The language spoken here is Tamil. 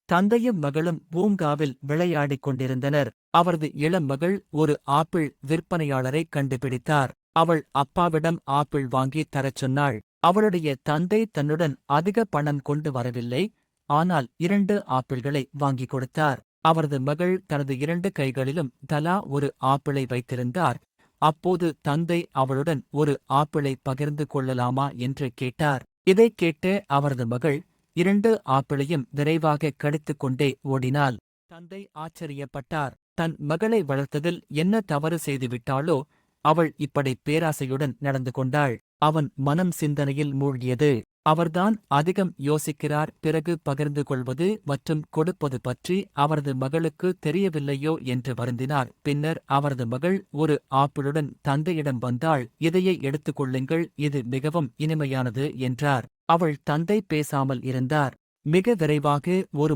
தந்தையும் மகளும் பூங்காவில் விளையாடிக் கொண்டிருந்தனர். அவரது இளம் மகள் ஒரு ஆப்பிள் விற்பனையாளரை கண்டுபிடித்தார். அவள் அப்பாவிடம் ஆப்பிள் வாங்கி தரச் சொன்னாள். அவளுடைய தந்தை தன்னுடன் அதிக பணம் கொண்டு வரவில்லை, ஆனால் 2 ஆப்பிள்களை வாங்கிக் கொடுத்தார். அவரது மகள் தனது 2 கைகளிலும் தலா ஒரு ஆப்பிளை வைத்திருந்தார். அப்போது தந்தை அவளுடன் ஒரு ஆப்பிளை பகிர்ந்து கொள்ளலாமா என்று கேட்டார். இதைக் கேட்ட அவரது மகள் 2 ஆப்பிளையும் விரைவாக கடித்துக் கொண்டே ஓடினாள். தந்தை ஆச்சரியப்பட்டார். தன் மகளை வளர்த்ததில் என்ன தவறு செய்துவிட்டாளோ அவள் இப்படி பேராசையுடன் நடந்து கொண்டாள். அவன் மனம் சிந்தனையில் மூழ்கியது. அவர்தான் அதிகம் யோசிக்கிறார். பிறகு பகிர்ந்து கொள்வது மற்றும் கொடுப்பது பற்றி அவரது மகளுக்கு தெரியவில்லையோ என்று வருந்தினார். பின்னர் அவரது மகள் ஒரு ஆப்பிளுடன் தந்தையிடம் வந்தாள். இதையே எடுத்துக் கொள்ளுங்கள், இது மிகவும் இனிமையானது என்றார். அவள் தந்தை பேசாமல் இருந்தார். மிக விரைவாக ஒரு